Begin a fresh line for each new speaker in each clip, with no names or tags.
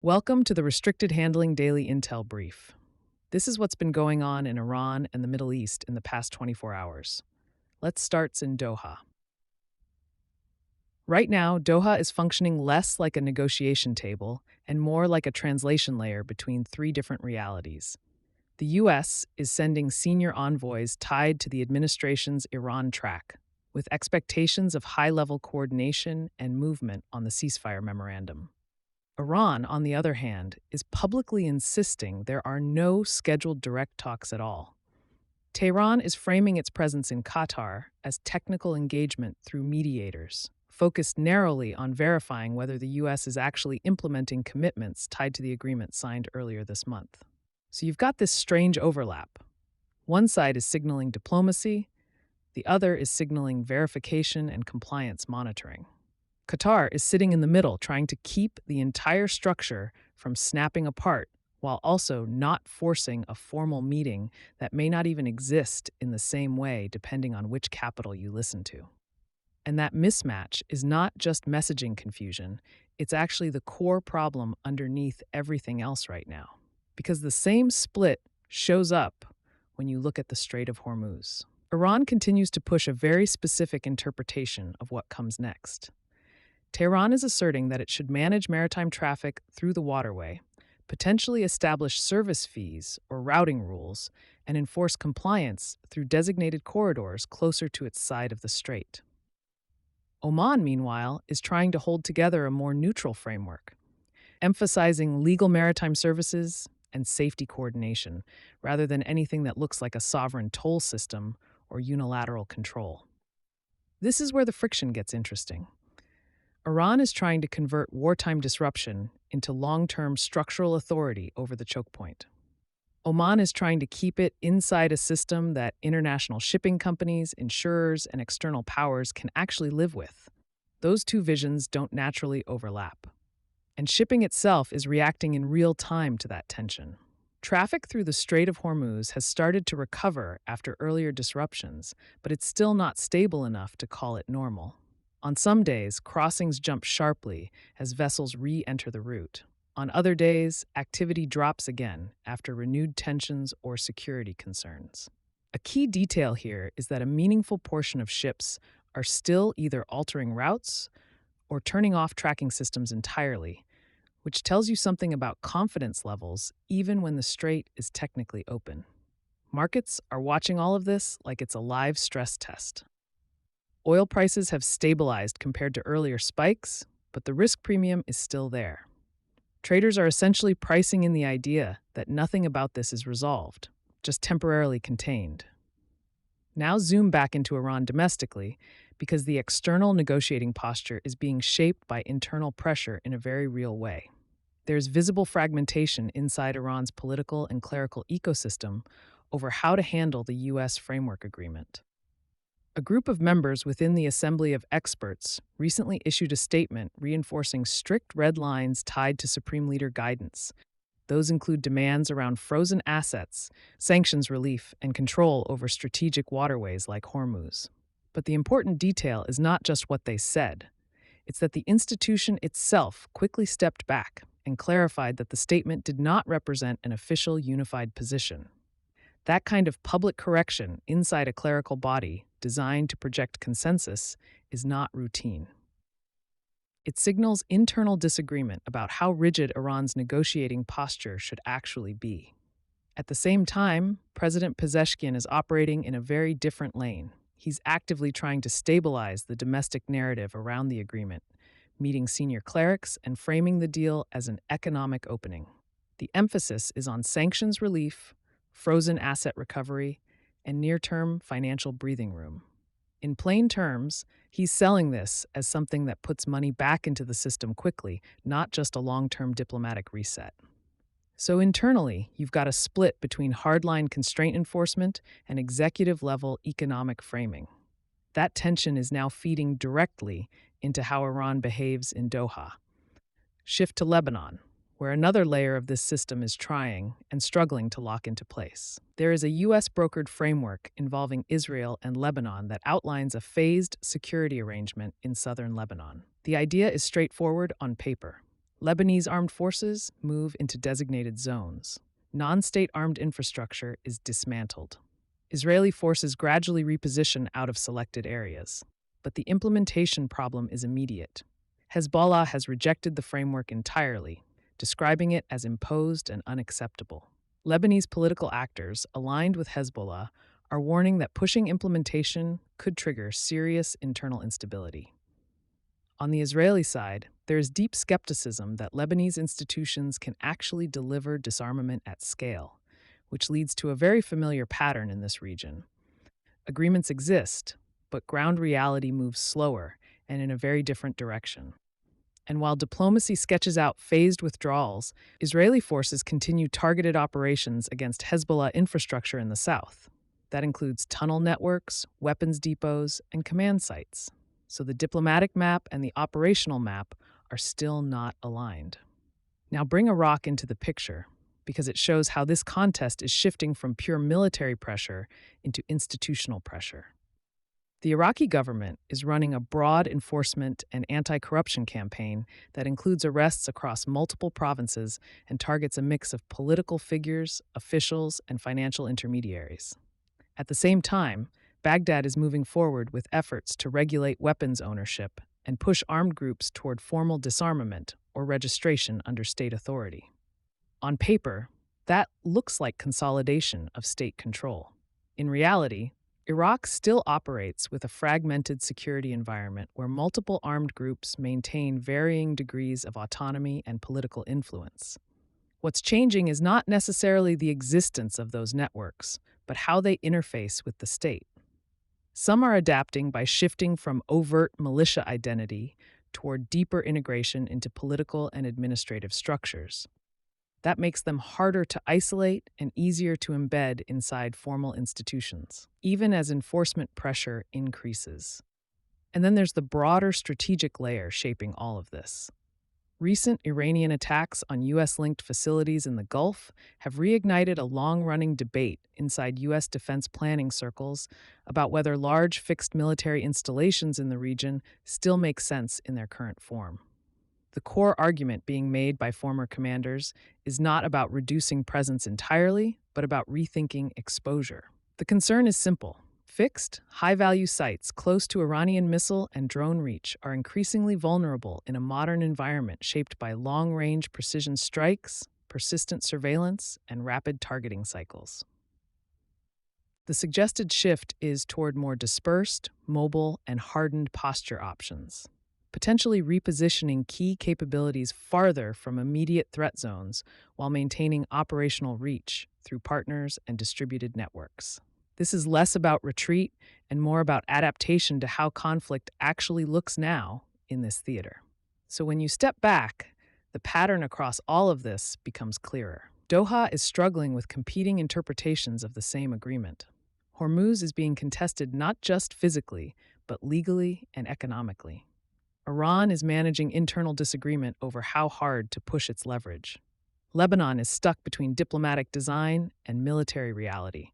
Welcome to the Restricted Handling Daily Intel Brief. This is what's been going on in Iran and the Middle East in the past 24 hours. Let's start in Doha. Right now, Doha is functioning less like a negotiation table and more like a translation layer between three different realities. The U.S. is sending senior envoys tied to the administration's Iran track, with expectations of high-level coordination and movement on the ceasefire memorandum. Iran, on the other hand, is publicly insisting there are no scheduled direct talks at all. Tehran is framing its presence in Qatar as technical engagement through mediators, focused narrowly on verifying whether the U.S. is actually implementing commitments tied to the agreement signed earlier this month. So you've got this strange overlap. One side is signaling diplomacy, the other is signaling verification and compliance monitoring. Qatar is sitting in the middle, trying to keep the entire structure from snapping apart while also not forcing a formal meeting that may not even exist in the same way depending on which capital you listen to. And that mismatch is not just messaging confusion, it's actually the core problem underneath everything else right now. Because the same split shows up when you look at the Strait of Hormuz. Iran continues to push a very specific interpretation of what comes next. Tehran is asserting that it should manage maritime traffic through the waterway, potentially establish service fees or routing rules, and enforce compliance through designated corridors closer to its side of the strait. Oman, meanwhile, is trying to hold together a more neutral framework, emphasizing legal maritime services and safety coordination, rather than anything that looks like a sovereign toll system or unilateral control. This is where the friction gets interesting. Iran is trying to convert wartime disruption into long-term structural authority over the choke point. Oman is trying to keep it inside a system that international shipping companies, insurers, and external powers can actually live with. Those two visions don't naturally overlap. And shipping itself is reacting in real time to that tension. Traffic through the Strait of Hormuz has started to recover after earlier disruptions, but it's still not stable enough to call it normal. On some days, crossings jump sharply as vessels re-enter the route. On other days, activity drops again after renewed tensions or security concerns. A key detail here is that a meaningful portion of ships are still either altering routes or turning off tracking systems entirely, which tells you something about confidence levels even when the strait is technically open. Markets are watching all of this like it's a live stress test. Oil prices have stabilized compared to earlier spikes, but the risk premium is still there. Traders are essentially pricing in the idea that nothing about this is resolved, just temporarily contained. Now zoom back into Iran domestically, because the external negotiating posture is being shaped by internal pressure in a very real way. There's visible fragmentation inside Iran's political and clerical ecosystem over how to handle the U.S. framework agreement. A group of members within the Assembly of Experts recently issued a statement reinforcing strict red lines tied to Supreme Leader guidance. Those include demands around frozen assets, sanctions relief, and control over strategic waterways like Hormuz. But the important detail is not just what they said. It's that the institution itself quickly stepped back and clarified that the statement did not represent an official unified position. That kind of public correction inside a clerical body designed to project consensus is not routine. It signals internal disagreement about how rigid Iran's negotiating posture should actually be. At the same time, President Pezeshkian is operating in a very different lane. He's actively trying to stabilize the domestic narrative around the agreement, meeting senior clerics and framing the deal as an economic opening. The emphasis is on sanctions relief, frozen asset recovery, and near-term financial breathing room. In plain terms, he's selling this as something that puts money back into the system quickly, not just a long-term diplomatic reset. So internally, you've got a split between hardline constraint enforcement and executive-level economic framing. That tension is now feeding directly into how Iran behaves in Doha. Shift to Lebanon, where another layer of this system is trying and struggling to lock into place. There is a U.S.-brokered framework involving Israel and Lebanon that outlines a phased security arrangement in southern Lebanon. The idea is straightforward on paper. Lebanese armed forces move into designated zones. Non-state armed infrastructure is dismantled. Israeli forces gradually reposition out of selected areas. But the implementation problem is immediate. Hezbollah has rejected the framework entirely, describing it as imposed and unacceptable. Lebanese political actors aligned with Hezbollah are warning that pushing implementation could trigger serious internal instability. On the Israeli side, there is deep skepticism that Lebanese institutions can actually deliver disarmament at scale, which leads to a very familiar pattern in this region. Agreements exist, but ground reality moves slower and in a very different direction. And while diplomacy sketches out phased withdrawals, Israeli forces continue targeted operations against Hezbollah infrastructure in the south. That includes tunnel networks, weapons depots, and command sites. So the diplomatic map and the operational map are still not aligned. Now bring Iraq into the picture, because it shows how this contest is shifting from pure military pressure into institutional pressure. The Iraqi government is running a broad enforcement and anti-corruption campaign that includes arrests across multiple provinces and targets a mix of political figures, officials, and financial intermediaries. At the same time, Baghdad is moving forward with efforts to regulate weapons ownership and push armed groups toward formal disarmament or registration under state authority. On paper, that looks like consolidation of state control. In reality, Iraq still operates with a fragmented security environment where multiple armed groups maintain varying degrees of autonomy and political influence. What's changing is not necessarily the existence of those networks, but how they interface with the state. Some are adapting by shifting from overt militia identity toward deeper integration into political and administrative structures. That makes them harder to isolate and easier to embed inside formal institutions, even as enforcement pressure increases. And then there's the broader strategic layer shaping all of this. Recent Iranian attacks on U.S.-linked facilities in the Gulf have reignited a long-running debate inside U.S. defense planning circles about whether large fixed military installations in the region still make sense in their current form. The core argument being made by former commanders is not about reducing presence entirely, but about rethinking exposure. The concern is simple. Fixed, high-value sites close to Iranian missile and drone reach are increasingly vulnerable in a modern environment shaped by long-range precision strikes, persistent surveillance, and rapid targeting cycles. The suggested shift is toward more dispersed, mobile, and hardened posture options, potentially repositioning key capabilities farther from immediate threat zones while maintaining operational reach through partners and distributed networks. This is less about retreat and more about adaptation to how conflict actually looks now in this theater. So when you step back, the pattern across all of this becomes clearer. Doha is struggling with competing interpretations of the same agreement. Hormuz is being contested not just physically, but legally and economically. Iran is managing internal disagreement over how hard to push its leverage. Lebanon is stuck between diplomatic design and military reality.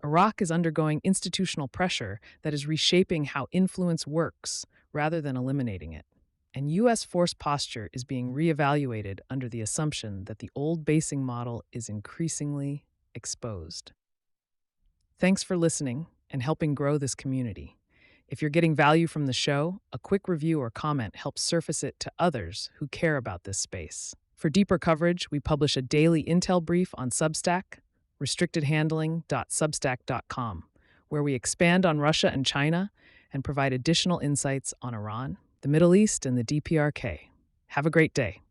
Iraq is undergoing institutional pressure that is reshaping how influence works rather than eliminating it. And U.S. force posture is being reevaluated under the assumption that the old basing model is increasingly exposed. Thanks for listening and helping grow this community. If you're getting value from the show, a quick review or comment helps surface it to others who care about this space. For deeper coverage, we publish a daily intel brief on Substack, restrictedhandling.substack.com, where we expand on Russia and China and provide additional insights on Iran, the Middle East, and the DPRK. Have a great day.